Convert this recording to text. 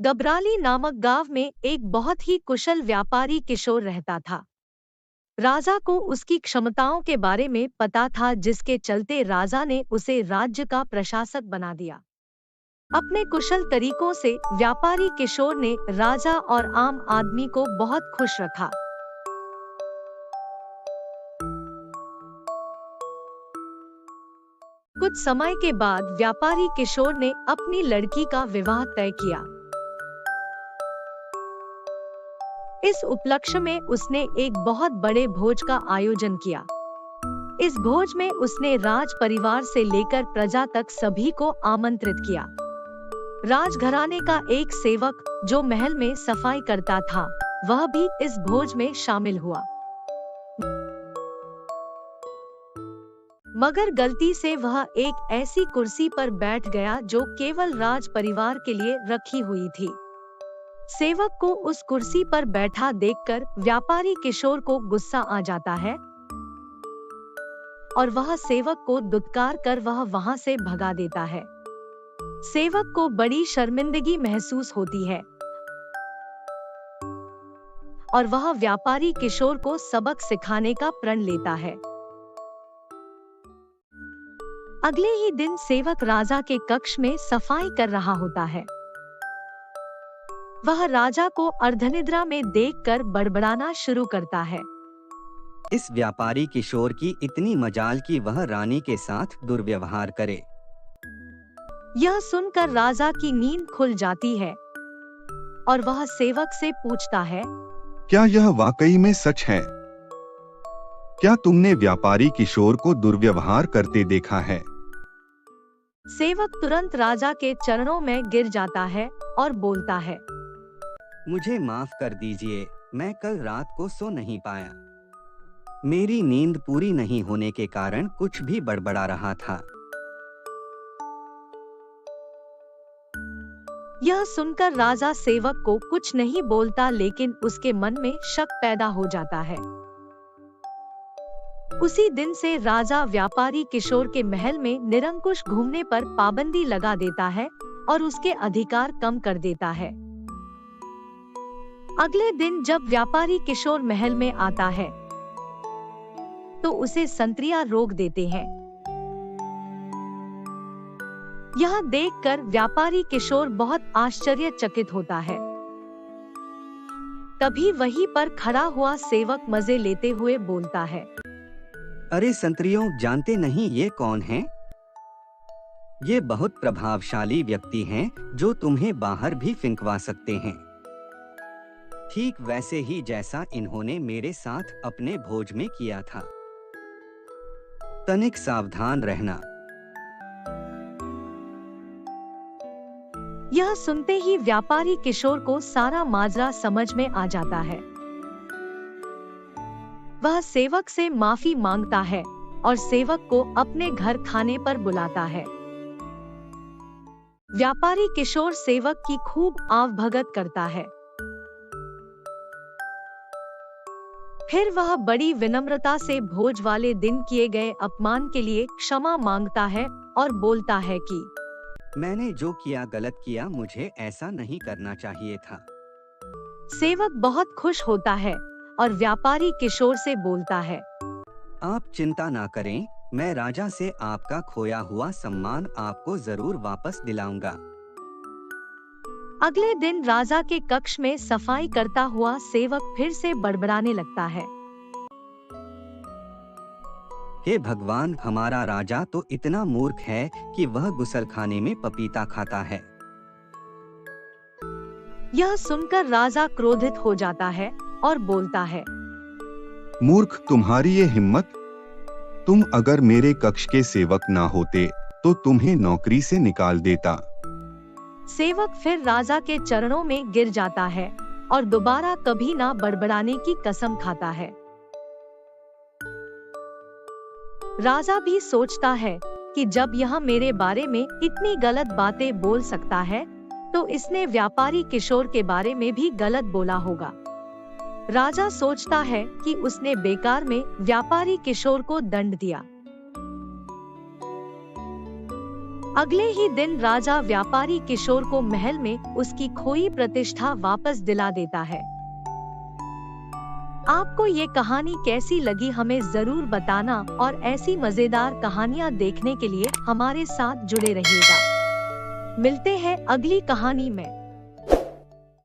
गबराली नामक गांव में एक बहुत ही कुशल व्यापारी किशोर रहता था। राजा को उसकी क्षमताओं के बारे में पता था, जिसके चलते राजा ने उसे राज्य का प्रशासक बना दिया। अपने कुशल तरीकों से व्यापारी किशोर ने राजा और आम आदमी को बहुत खुश रखा। कुछ समय के बाद व्यापारी किशोर ने अपनी लड़की का विवाह तय किया। इस उपलक्ष्य में उसने एक बहुत बड़े भोज का आयोजन किया। इस भोज में उसने राज परिवार से लेकर प्रजा तक सभी को आमंत्रित किया। राजघराने का एक सेवक जो महल में सफाई करता था, वह भी इस भोज में शामिल हुआ। मगर गलती से वह एक ऐसी कुर्सी पर बैठ गया जो केवल राज परिवार के लिए रखी हुई थी। सेवक को उस कुर्सी पर बैठा देखकर व्यापारी किशोर को गुस्सा आ जाता है और वह सेवक को दुत्कार कर वह वहां से भगा देता है। सेवक को बड़ी शर्मिंदगी महसूस होती है और वह व्यापारी किशोर को सबक सिखाने का प्रण लेता है। अगले ही दिन सेवक राजा के कक्ष में सफाई कर रहा होता है। वह राजा को अर्धनिद्रा में देखकर बड़बड़ाना शुरू करता है। इस व्यापारी किशोर की इतनी मजाल कि वह रानी के साथ दुर्व्यवहार करे। यह सुनकर राजा की नींद खुल जाती है और वह सेवक से पूछता है, क्या यह वाकई में सच है? क्या तुमने व्यापारी किशोर को दुर्व्यवहार करते देखा है? सेवक तुरंत राजा के चरणों में गिर जाता है और बोलता है, मुझे माफ कर दीजिए, मैं कल रात को सो नहीं पाया। मेरी नींद पूरी नहीं होने के कारण कुछ भी बड़बड़ा रहा था। यह सुनकर राजा सेवक को कुछ नहीं बोलता, लेकिन उसके मन में शक पैदा हो जाता है। उसी दिन से राजा व्यापारी किशोर के महल में निरंकुश घूमने पर पाबंदी लगा देता है और उसके अधिकार कम कर देता है। अगले दिन जब व्यापारी किशोर महल में आता है तो उसे संतरिया रोक देते हैं। यह देखकर व्यापारी किशोर बहुत आश्चर्यचकित होता है। तभी वहीं पर खड़ा हुआ सेवक मजे लेते हुए बोलता है, अरे संतरियों, जानते नहीं ये कौन हैं? ये बहुत प्रभावशाली व्यक्ति हैं जो तुम्हें बाहर भी फिंकवा सकते हैं, ठीक वैसे ही जैसा इन्होंने मेरे साथ अपने भोज में किया था। तनिक सावधान रहना। यह सुनते ही व्यापारी किशोर को सारा माजरा समझ में आ जाता है। वह सेवक से माफी मांगता है और सेवक को अपने घर खाने पर बुलाता है। व्यापारी किशोर सेवक की खूब आवभगत करता है। फिर वह बड़ी विनम्रता से भोज वाले दिन किए गए अपमान के लिए क्षमा मांगता है और बोलता है कि मैंने जो किया गलत किया, मुझे ऐसा नहीं करना चाहिए था। सेवक बहुत खुश होता है और व्यापारी किशोर से बोलता है, आप चिंता ना करें, मैं राजा से आपका खोया हुआ सम्मान आपको जरूर वापस दिलाऊंगा। अगले दिन राजा के कक्ष में सफाई करता हुआ सेवक फिर से बड़बड़ाने लगता है, हे भगवान, हमारा राजा तो इतना मूर्ख है कि वह गुसलखाने में पपीता खाता है। यह सुनकर राजा क्रोधित हो जाता है और बोलता है, मूर्ख तुम्हारी ये हिम्मत! तुम अगर मेरे कक्ष के सेवक ना होते तो तुम्हें नौकरी से निकाल देता। सेवक फिर राजा के चरणों में गिर जाता है और दोबारा कभी ना बड़बड़ाने की कसम खाता है। राजा भी सोचता है कि जब यह मेरे बारे में इतनी गलत बातें बोल सकता है, तो इसने व्यापारी किशोर के बारे में भी गलत बोला होगा। राजा सोचता है कि उसने बेकार में व्यापारी किशोर को दंड दिया। अगले ही दिन राजा व्यापारी किशोर को महल में उसकी खोई प्रतिष्ठा वापस दिला देता है। आपको ये कहानी कैसी लगी हमें जरूर बताना और ऐसी मजेदार कहानियाँ देखने के लिए हमारे साथ जुड़े रहिएगा। मिलते हैं अगली कहानी में।